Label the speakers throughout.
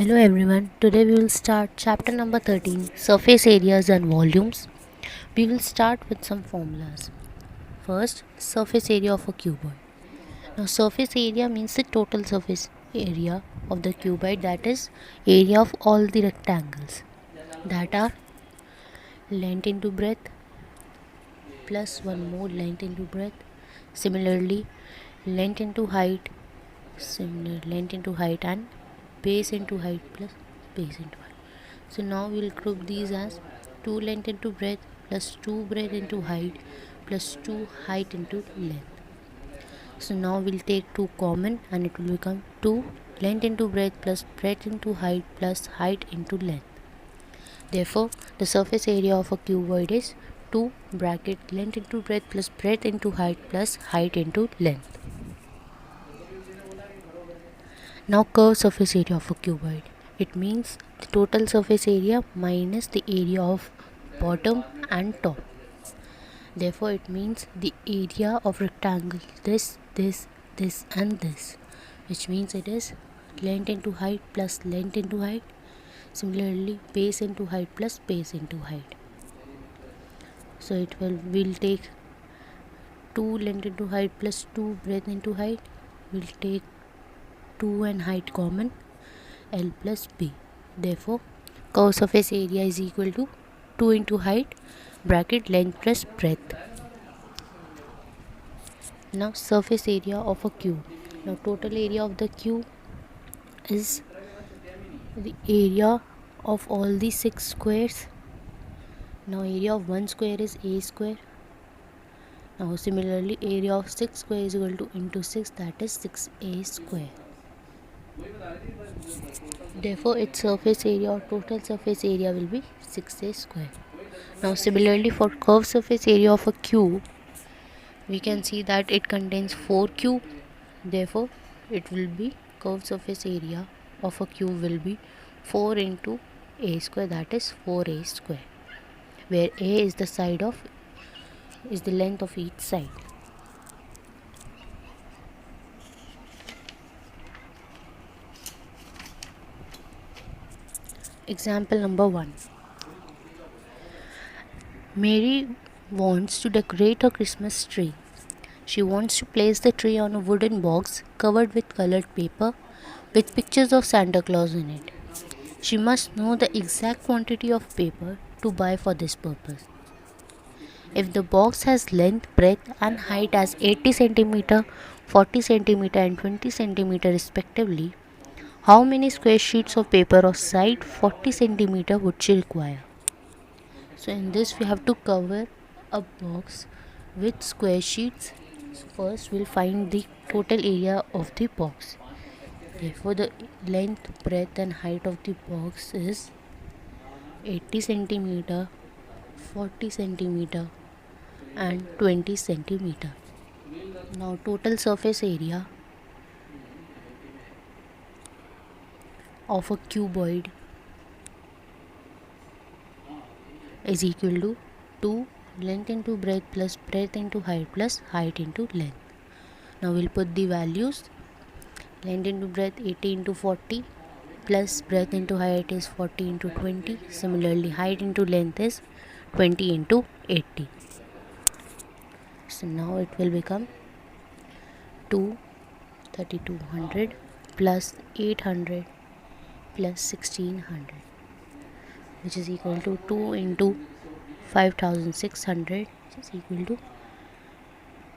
Speaker 1: Hello everyone, today we will start chapter number 13, surface areas and volumes. We will start with some formulas. First, surface area of a cuboid. Now surface area means the total surface area of the cuboid, that is area of all the rectangles that are length into breadth plus one more length into breadth. Similarly, length into height, and base into height plus base into height. So now we will group these as 2 length into breadth plus 2 breadth into height plus 2 height into length. So now we'll take 2 common and it will become 2 length into breadth plus breadth into height plus height into length. Therefore, the surface area of a cuboid is 2 bracket length into breadth plus breadth into height plus height into length. Now curved surface area of a cuboid. It means the total surface area minus the area of bottom and top. Therefore, it means the area of rectangle this and this, which means it is length into height plus length into height. Similarly, base into height plus base into height. So we'll take 2 length into height plus 2 breadth into height. We'll take 2 and height common, L plus B. Therefore, curved surface area is equal to 2 into height bracket length plus breadth. Now surface area of a cube. Now total area of the cube is the area of all the 6 squares. Now area of 1 square is A square. Now similarly area of 6 square is equal to into 6, that is 6A square. Therefore its surface area or total surface area will be 6A square. Now similarly for curved surface area of a cube, we can see that it contains 4 cube. Therefore it will be curved surface area of a cube will be 4 into A square, that is 4A square, where A is the length of each side. Example number 1. Mary wants to decorate a Christmas tree. She wants to place the tree on a wooden box covered with colored paper with pictures of Santa Claus in it. She must know the exact quantity of paper to buy for this purpose. If the box has length, breadth and height as 80 cm, 40 cm and 20 cm respectively, how many square sheets of paper of side 40 cm would she require? So in this we have to cover a box with square sheets. So first we'll find the total area of the box. Therefore the length, breadth and height of the box is 80 cm, 40 cm and 20 cm. Now total surface area of a cuboid is equal to 2 length into breadth plus breadth into height plus height into length. Now we'll put the values. Length into breadth 80 into 40 plus breadth into height is 40 into 20. Similarly, height into length is 20 into 80. So now it will become 3200 plus 800 plus 1600, which is equal to 2 into 5600, which is equal to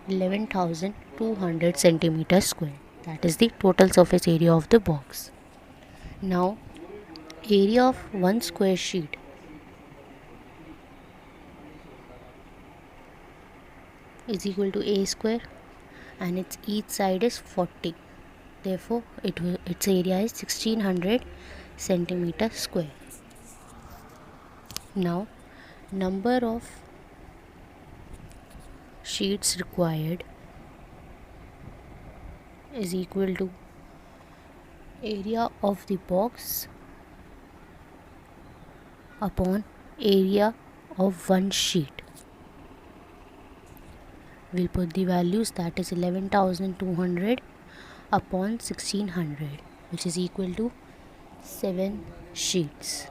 Speaker 1: 11,200 centimeters square. That is the total surface area of the box. Now area of 1 square sheet is equal to A square and its each side is 40. Therefore its area is 1600 centimeters square. Now number of sheets required is equal to area of the box upon area of one sheet. We'll put the values, that is 11,200 upon 1600, which is equal to 7 sheets.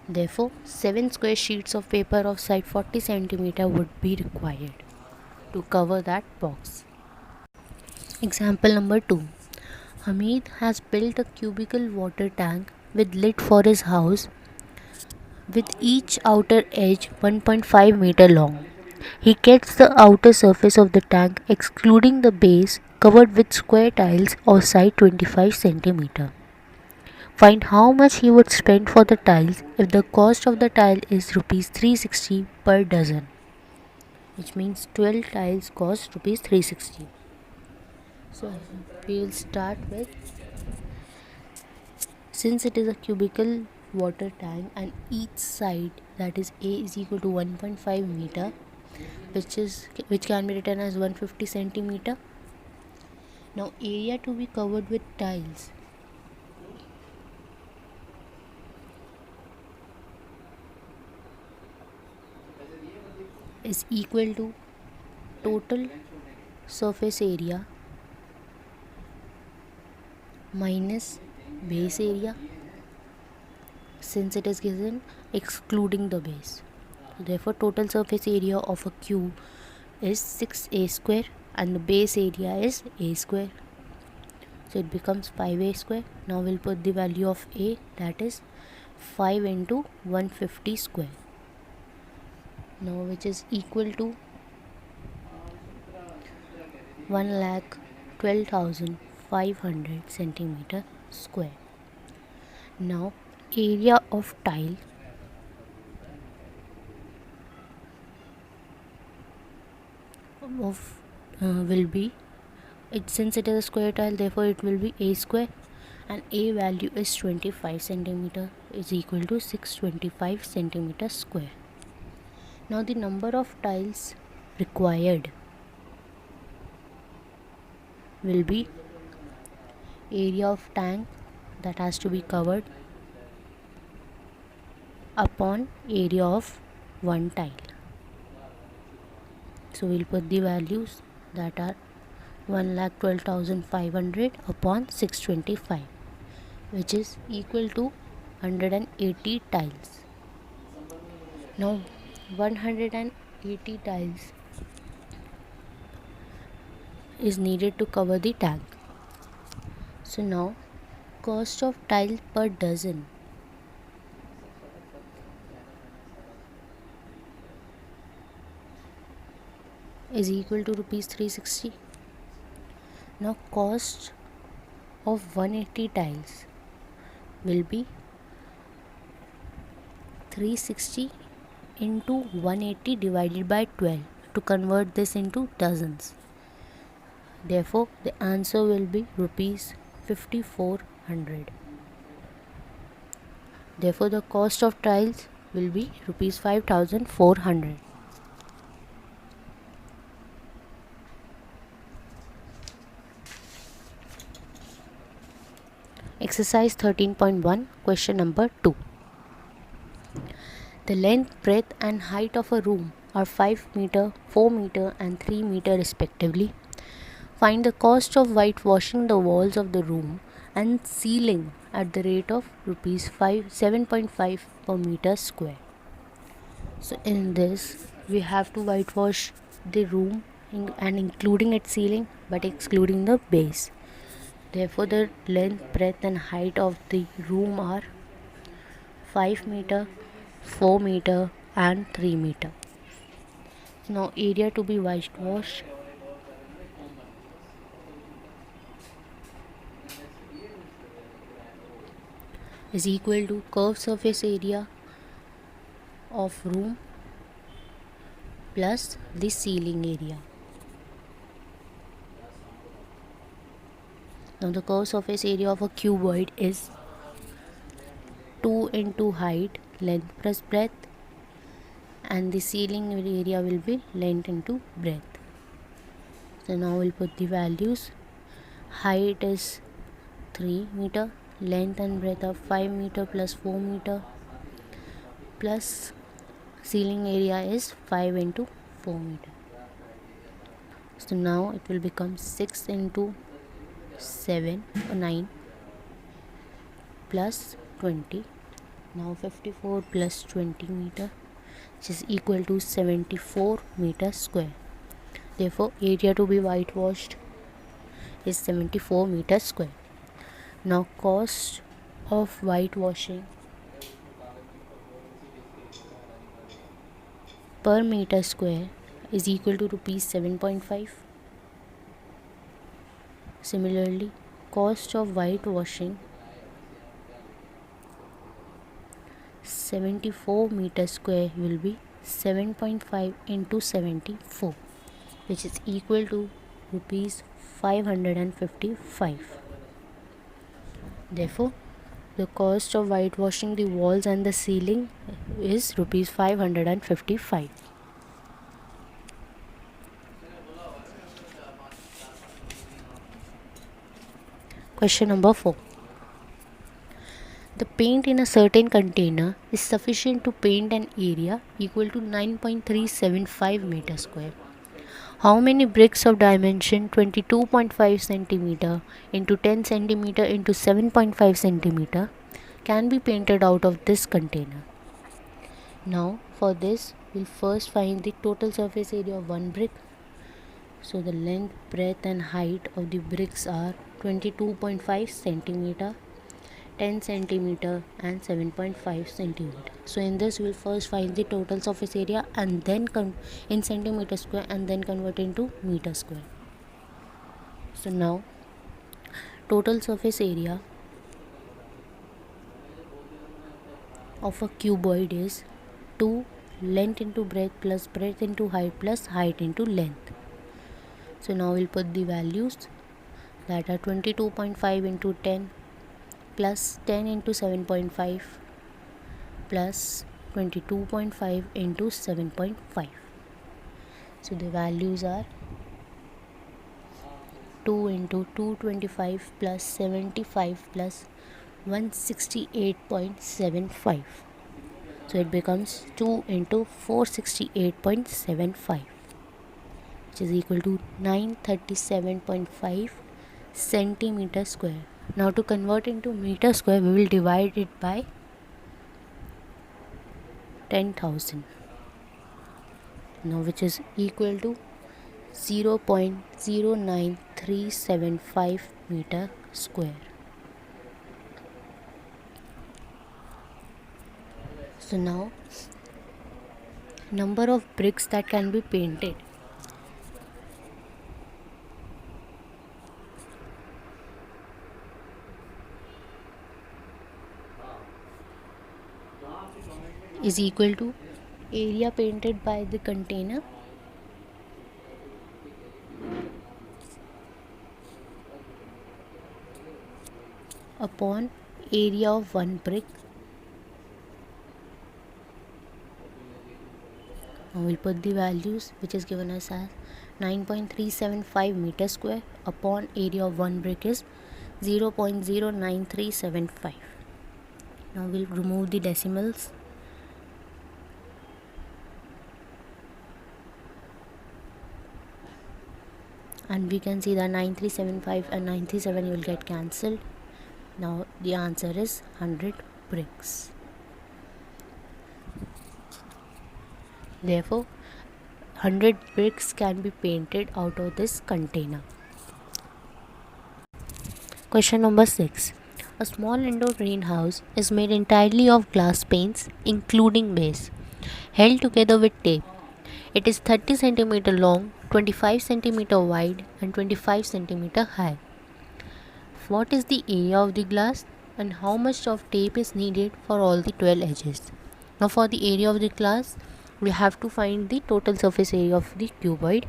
Speaker 1: Therefore, 7 square sheets of paper of side 40 cm would be required to cover that box. Example number 2. Hamid has built a cubical water tank with lid for his house with each outer edge 1.5 meter long. He gets the outer surface of the tank excluding the base covered with square tiles of side 25 cm. Find how much he would spend for the tiles if the cost of the tile is rupees 360 per dozen, which means 12 tiles cost rupees 360. So we will start with, since it is a cubical water tank and each side, that is A is equal to 1.5 meter, which can be written as 150 centimeter. Now area to be covered with tiles is equal to total surface area minus base area, since it is given excluding the base. So therefore total surface area of a cube is 6a square and the base area is a square. So it becomes 5a square. Now we'll put the value of a, that is 5 into 150 square. Now which is equal to 1,12,500 centimeter square. Now area of tile will be, since it is a square tile, therefore it will be a square, and a value is 25 centimeter, is equal to 625 centimeter square. Now the number of tiles required will be area of tank that has to be covered upon area of one tile. So we'll put the values that are 1,12,500 upon 625, which is equal to 180 tiles. Now 180 tiles is needed to cover the tank. So now cost of tile per dozen is equal to rupees 360. Now cost of 180 tiles will be 360 into 180 divided by 12 to convert this into dozens. Therefore the answer will be rupees 5400. Therefore the cost of tiles will be rupees 5400. Exercise 13.1, question number 2. The length, breadth and height of a room are 5 meter, 4 meter and 3 meter respectively. Find the cost of whitewashing the walls of the room and ceiling at the rate of rupees 7.5 per meter square. So in this we have to whitewash the room and including its ceiling but excluding the base. Therefore the length, breadth and height of the room are 5 meter, 4 meter and 3 meter. Now area to be whitewashed is equal to curved surface area of room plus the ceiling area. Now the curved surface area of a cuboid is 2 into height, length plus breadth, and the ceiling area will be length into breadth. So now we'll put the values. Height is 3 meter, length and breadth of 5 meter plus 4 meter, plus ceiling area is 5 into 4 meter. So now it will become 6 into 7 or 9 plus 20. Now 54 plus 20 meter, which is equal to 74 meter square. Therefore, area to be whitewashed is 74 meter square. Now cost of whitewashing per meter square is equal to rupees 7.5. Similarly, cost of whitewashing 74 meter square will be 7.5 into 74, which is equal to rupees 555. Therefore, the cost of whitewashing the walls and the ceiling is rupees 555. Question number 4. The paint in a certain container is sufficient to paint an area equal to 9.375 meter square. How many bricks of dimension 22.5 cm into 10 cm into 7.5 cm can be painted out of this container? Now for this, we'll first find the total surface area of one brick. So the length, breadth and height of the bricks are 22.5 cm, 10 cm and 7.5 cm. So in this, we'll first find the total surface area and then in centimeter square and then convert into meter square. So now total surface area of a cuboid is 2 length into breadth plus breadth into height plus height into length. So now we'll put the values that are 22.5 into 10 plus 10 into 7.5 plus 22.5 into 7.5. So the values are 2 into 225 plus 75 plus 168.75. So it becomes 2 into 468.75, which is equal to 937.5 centimeter square. Now to convert into meter square, we will divide it by 10,000. Now which is equal to 0.09375 meter square. So now number of bricks that can be painted. Is equal to area painted by the container upon area of one brick. Now we'll put the values, which is given us as 9.375 meter square upon area of one brick is 0.09375. Now we'll remove the decimals. And we can see that 9375 and 937 will get cancelled. Now the answer is 100 bricks. Therefore, 100 bricks can be painted out of this container. Question number 6. A small indoor greenhouse is made entirely of glass panes, including base, held together with tape. It is 30 cm long, 25 cm wide and 25 cm high. What is the area of the glass and how much of tape is needed for all the 12 edges? Now for the area of the glass, we have to find the total surface area of the cuboid,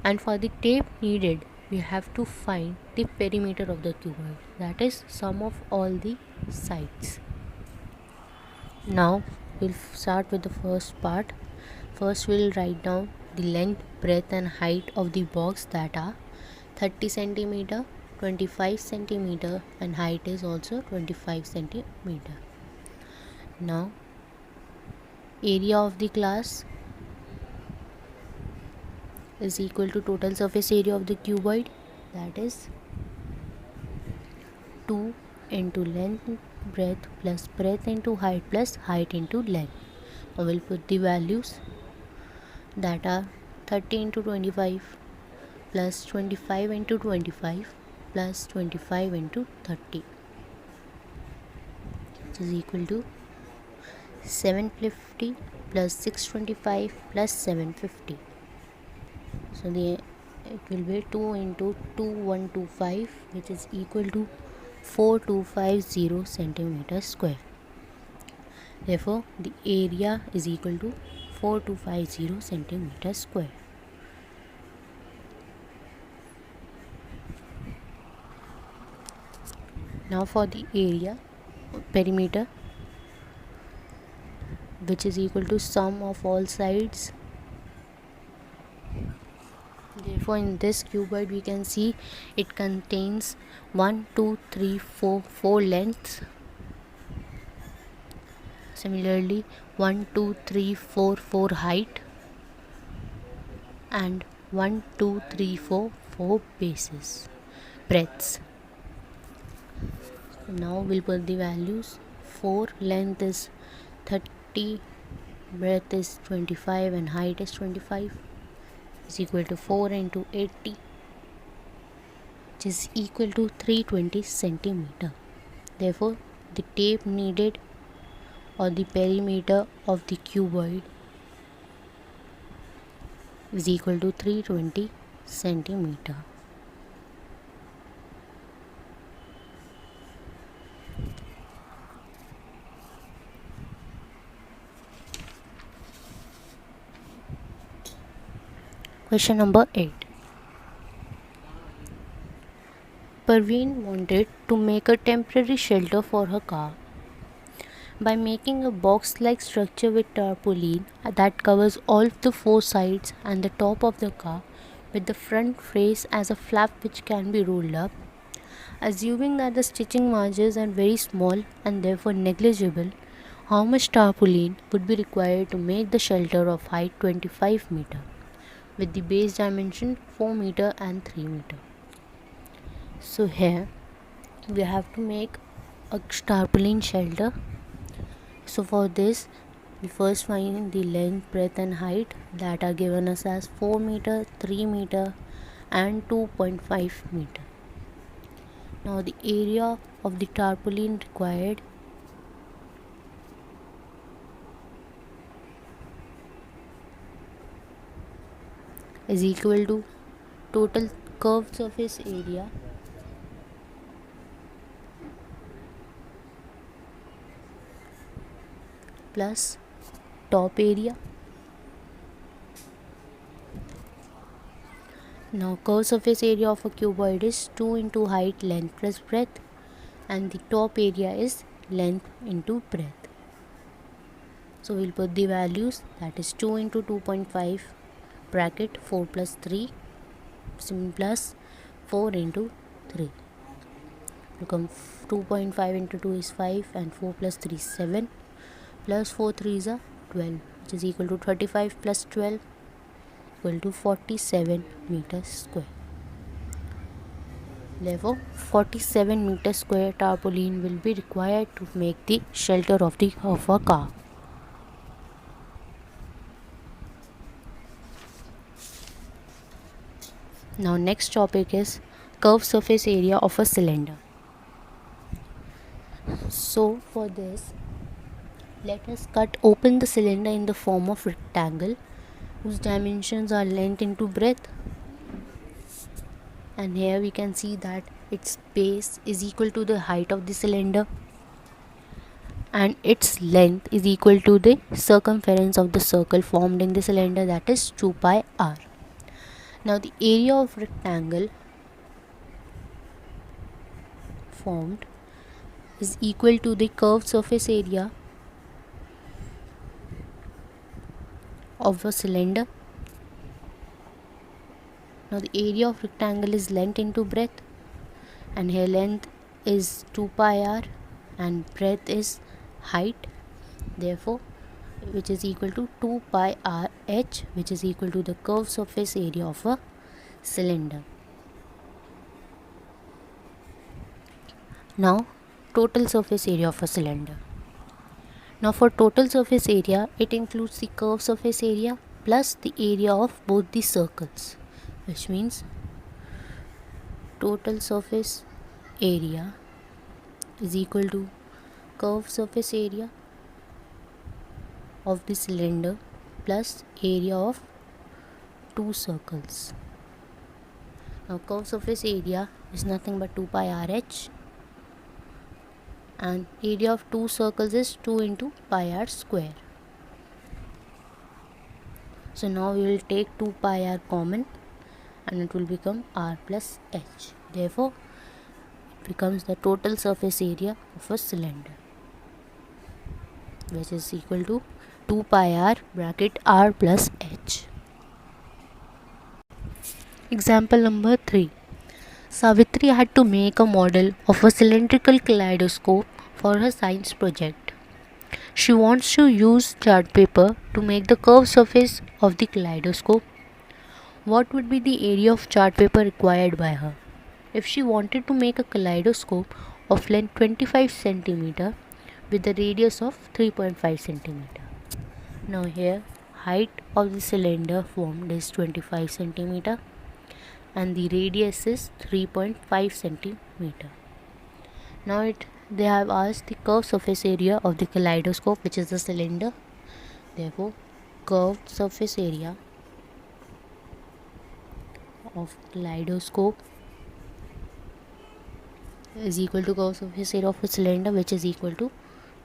Speaker 1: and for the tape needed, we have to find the perimeter of the cuboid, that is sum of all the sides. Now we'll start with the first part. First we'll write down the length, breadth and height of the box, that are 30 cm, 25 cm and height is also 25 cm. Now area of the glass is equal to total surface area of the cuboid, that is 2 into length breadth plus breadth into height plus height into length. I will put the values that are 30 into 25 plus 25 into 25 plus 25 into 30, which is equal to 750 plus 625 plus 750. So it will be 2 into 2125, which is equal to 4250 centimeters square. Therefore, the area is equal to 4250 centimeters square. Now for the area perimeter, which is equal to sum of all sides. Therefore, in this cuboid we can see it contains 1, 2, 3, 4 lengths. Similarly, 1, 2, 3, 4 height, and 1, 2, 3, 4 bases, breadths. Now we'll put the values. 4 length is 30, breadth is 25, and height is 25, is equal to 4 into 80, which is equal to 320 centimeter. Therefore, the tape needed or the perimeter of the cuboid is equal to 320 centimeter. Question number 8. Parveen wanted to make a temporary shelter for her car by making a box-like structure with tarpaulin that covers all of the 4 sides and the top of the car, with the front face as a flap which can be rolled up. Assuming that the stitching margins are very small and therefore negligible, how much tarpaulin would be required to make the shelter of height 25 meter with the base dimension 4 meter and 3 meter? So here we have to make a tarpaulin shelter. So for this, we first find the length, breadth and height that are given us as 4 meter, 3 meter and 2.5 meter. Now the area of the tarpaulin required is equal to total curved surface area plus top area. Now curved surface area of a cuboid is 2 into height, length plus breadth, and the top area is length into breadth. So we'll put the values, that is 2 into 2.5 bracket 4 plus 3 plus 4 into 3 become 2.5 into 2 is 5 and 4 plus 3 is 7 plus 4 3s are 12, which is equal to 35 plus 12 equal to 47 meters square. Therefore, 47 meters square tarpaulin will be required to make the shelter of a car. Now next topic is curved surface area of a cylinder. So for this, let us cut open the cylinder in the form of rectangle whose dimensions are length into breadth, and here we can see that its base is equal to the height of the cylinder and its length is equal to the circumference of the circle formed in the cylinder, that is 2 pi r. Now the area of rectangle formed is equal to the curved surface area of a cylinder. Now the area of rectangle is length into breadth, and here length is 2 pi r and breadth is height, therefore which is equal to 2 pi r h, which is equal to the curved surface area of a cylinder. Now total surface area of a cylinder. Now for total surface area, it includes the curved surface area plus the area of both the circles, which means total surface area is equal to curved surface area of the cylinder plus area of two circles. Now curved surface area is nothing but 2 pi RH, and area of two circles is 2 into pi r square. So now we will take 2 pi r common and it will become r plus h. Therefore, it becomes the total surface area of a cylinder, which is equal to 2 pi r bracket r plus h. Example number 3. Savitri had to make a model of a cylindrical kaleidoscope for her science project. She wants to use chart paper to make the curved surface of the kaleidoscope. What would be the area of chart paper required by her? If she wanted to make a kaleidoscope of length 25 cm with a radius of 3.5 cm. Now here, height of the cylinder formed is 25 cm and the radius is 3.5 centimeter. Now they have asked the curved surface area of the kaleidoscope, which is the cylinder. Therefore, curved surface area of kaleidoscope is equal to curved surface area of a cylinder, which is equal to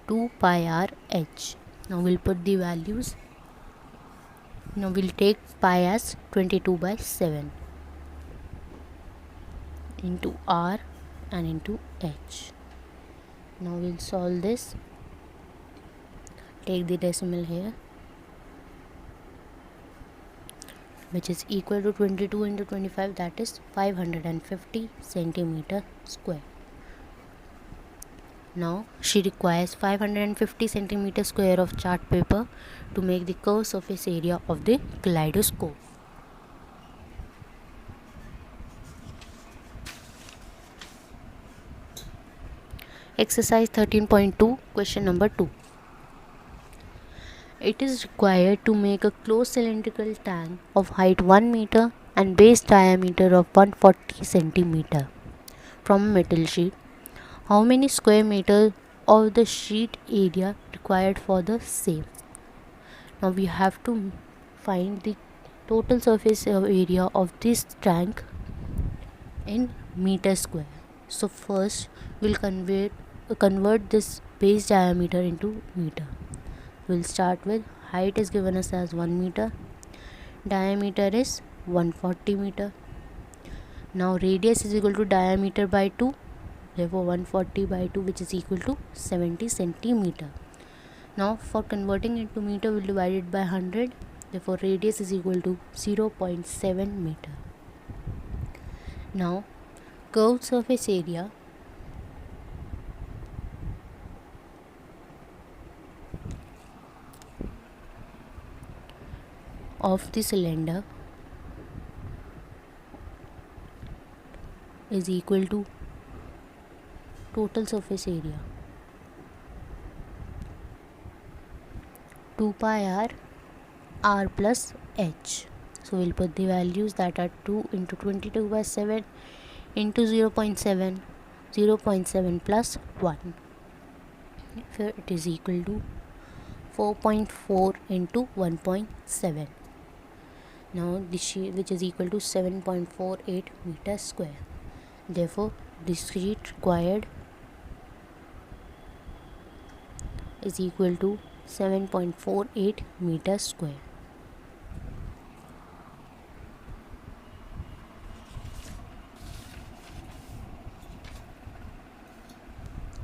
Speaker 1: 2 pi r h. Now we'll put the values. Now we'll take pi as 22 by 7 into r and into h. Now we'll solve this. Take the decimal here, which is equal to 22 into 25, that is 550 centimeter square. Now she requires 550 centimeter square of chart paper to make the curved surface area of the kaleidoscope. Exercise 13.2, question number 2. It is required to make a closed cylindrical tank of height 1 meter and base diameter of 140 centimeter from a metal sheet. How many square meters of the sheet area required for the same? Now we have to find the total surface area of this tank in meter square. So first we'll convert this base diameter into meter. We'll start with height is given us as 1 meter, diameter is 140 meter. Now radius is equal to diameter by 2, therefore 140 by 2, which is equal to 70 centimeter. Now for converting it to meter, we'll divide it by 100, therefore radius is equal to 0.7 meter. Now curved surface area of the cylinder is equal to total surface area 2 pi r plus h. So we'll put the values, that are 2 into 22 by 7 into 0.7, 0.7 plus 1. Here it is equal to 4.4 into 1.7. Now the sheet, which is equal to 7.48 meters square. Therefore the sheet required is equal to 7.48 meters square.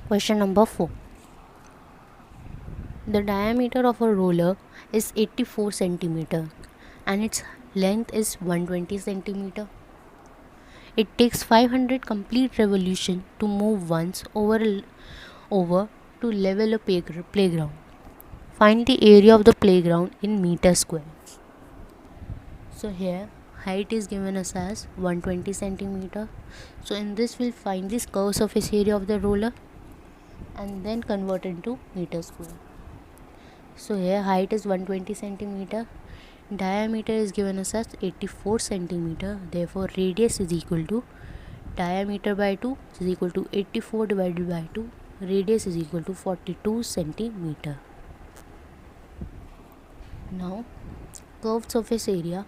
Speaker 1: Question number 4. The diameter of a roller is 84 centimeter and its length is 120 centimeter. It takes 500 complete revolution to move once over to level a playground. Find the area of the playground in meter square. So here height is given us as 120 centimeter. So in this we'll find this curved surface area of the roller. and then convert into meter square. So here height is 120 centimeter, diameter is given us as 84 centimeter. Therefore radius is equal to diameter by 2 is equal to 84 divided by 2. Radius is equal to 42 centimeter. Now curved surface area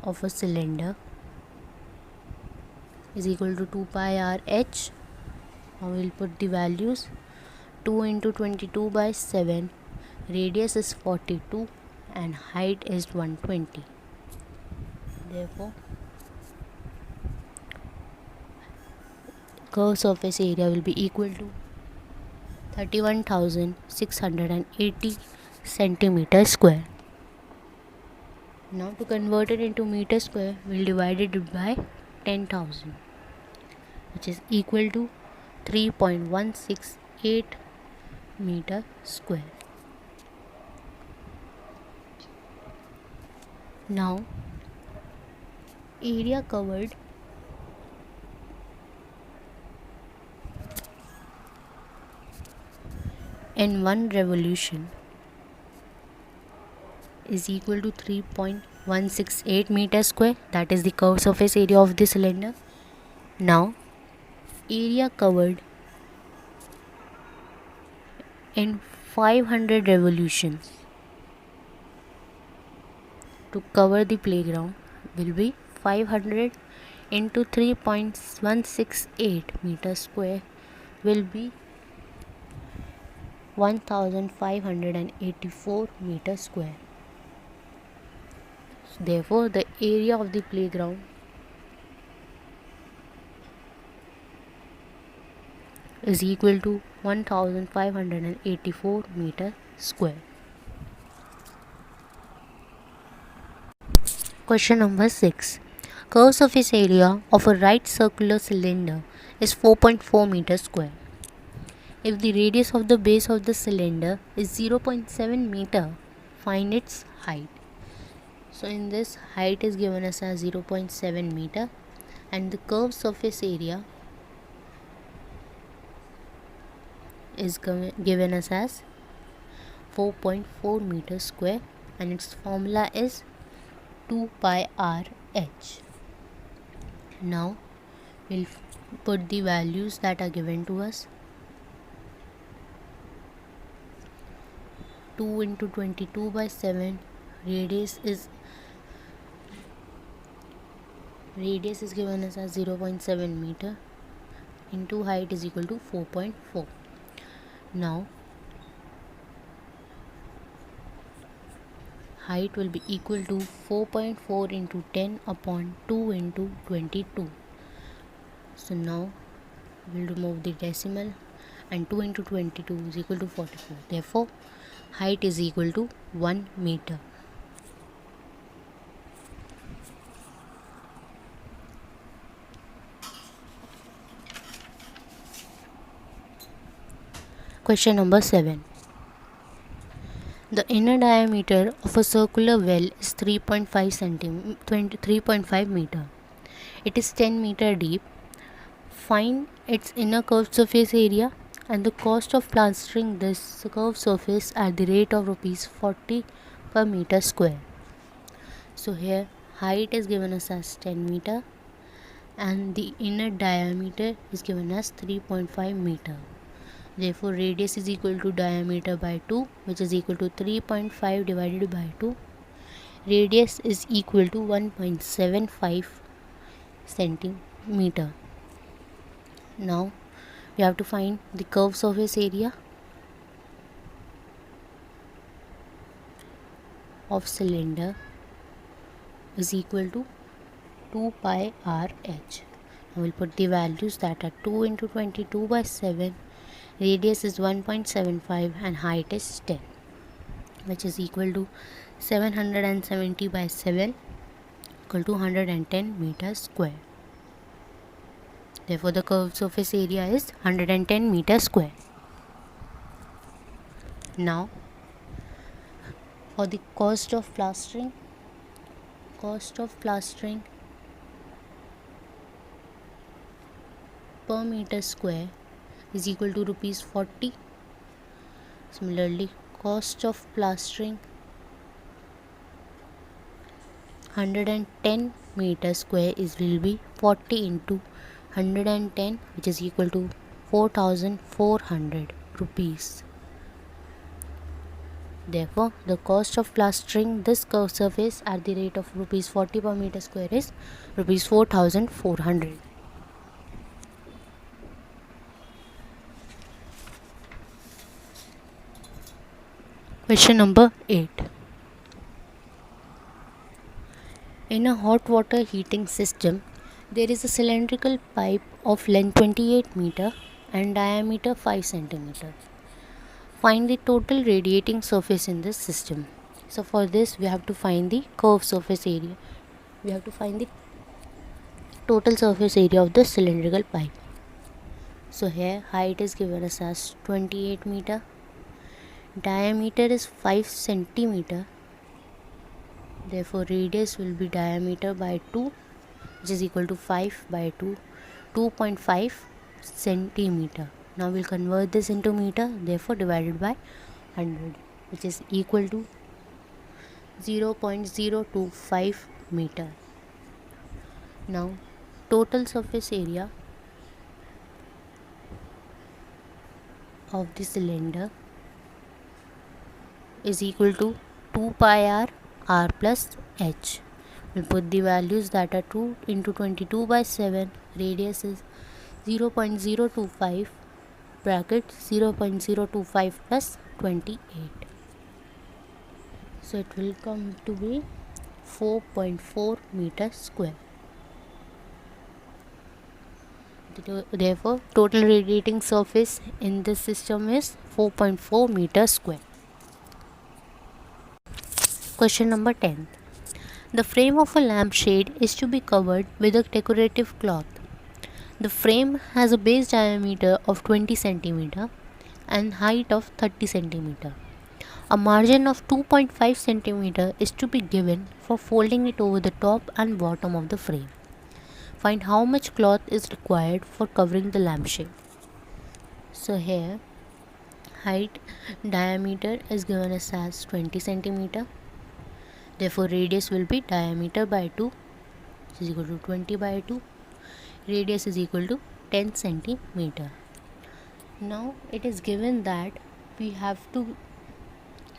Speaker 1: of a cylinder is equal to 2 pi r h. Now we'll put the values. 2 into 22 by 7, radius is 42 and height is 120. Therefore curved surface area will be equal to 31,680 centimeter square. Now to convert it into meter square, we'll divide it by 10,000, which is equal to 3.168 meter square. Now area covered in one revolution is equal to 3.168 meter square. That is the curved surface area of the cylinder. Now area covered in 500 revolutions to cover the playground will be 500 into 3.168 meter square will be 1584 meter square. Therefore the area of the playground is equal to 1584 meter square. Question number 6. Curved surface area of a right circular cylinder is 4.4 meter square. If the radius of the base of the cylinder is 0.7 meter, find its height. So in this, height is given as 0.7 meter and the curved surface area is given as 4.4 meter square and its formula is 2 pi r h. Now we'll put the values that are given to us. 2 into 22 by 7, radius is given as 0.7 meter into height is equal to 4.4. Now height will be equal to 4.4 into 10 upon 2 into 22. So now we'll remove the decimal and 2 into 22 is equal to 44. Therefore height is equal to 1 meter. Question number 7. The inner diameter of a circular well is 3.5 meter. It is 10 meter deep. Find its inner curved surface area and the cost of plastering this curved surface at the rate of rupees 40 per meter square. So here height is given us as 10 meter and the inner diameter is given as 3.5 meter. Therefore radius is equal to diameter by 2, which is equal to 3.5 divided by 2. Radius is equal to 1.75 centimeter. Now we have to find the curved surface area of cylinder is equal to 2 pi r h. Now we'll put the values that are 2 into 22 by 7, radius is 1.75 and height is 10, which is equal to 770 by 7 equal to 110 meters square. Therefore the curved surface area is 110 meters square. Now for the cost of plastering per meter square is equal to rupees 40. Similarly, cost of plastering 110 meter square will be 40 into 110, which is equal to 4,400 rupees. Therefore, the cost of plastering this curved surface at the rate of rupees 40 per meter square is rupees 4,400. Question number 8. In a hot water heating system, there is a cylindrical pipe of length 28 meter and diameter 5 centimeter. Find the total radiating surface in this system. So for this we have to find the curved surface area. We have to find the total surface area of the cylindrical pipe. So here height is given us as 28 meter. Diameter is 5 centimeter. Therefore radius will be diameter by 2, which is equal to 5 by 2, 2.5 centimeter. Now we'll convert this into meter, therefore divided by 100, which is equal to 0.025 meter. Now total surface area of the cylinder is equal to 2 pi r plus h. We'll put the values that are 2 into 22 by 7. Radius is 0.025 bracket 0.025 plus 28. So it will come to be 4.4 meter square. Therefore, total radiating surface in this system is 4.4 meter square. Question number 10. The frame of a lampshade is to be covered with a decorative cloth. The frame has a base diameter of 20 cm and height of 30 cm. A margin of 2.5 cm is to be given for folding it over the top and bottom of the frame. Find how much cloth is required for covering the lampshade. So here height diameter is given us as 20 cm. Therefore radius will be diameter by 2, which is equal to 20 by 2. Radius is equal to 10 centimeter. Now it is given that we have to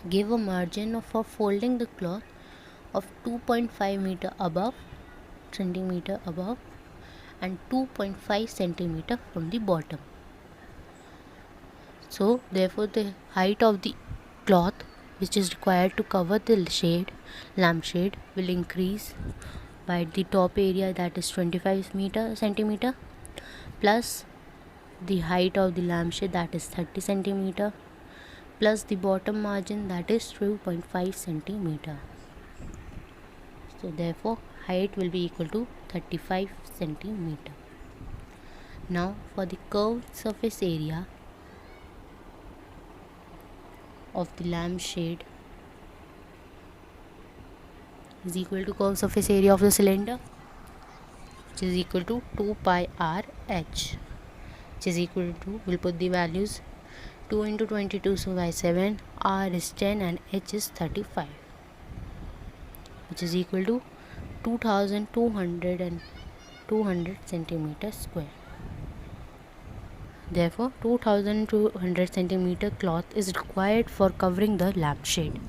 Speaker 1: give a margin for folding the cloth of 2.5 meter above centimeter above and 2.5 centimeter from the bottom. So therefore the height of the cloth which is required to cover the lampshade will increase by the top area, that is 25 centimeter, plus the height of the lampshade, that is 30 centimeter, plus the bottom margin, that is 2.5 centimeter. So therefore height will be equal to 35 centimeter. Now for the curved surface area of the lampshade is equal to curved surface area of the cylinder, which is equal to 2 pi r h, which is equal to, we'll put the values 2 into 22 so by 7, r is 10 and h is 35, which is equal to 2200 and 200 centimeter square. Therefore 2200 centimeter cloth is required for covering the lampshade.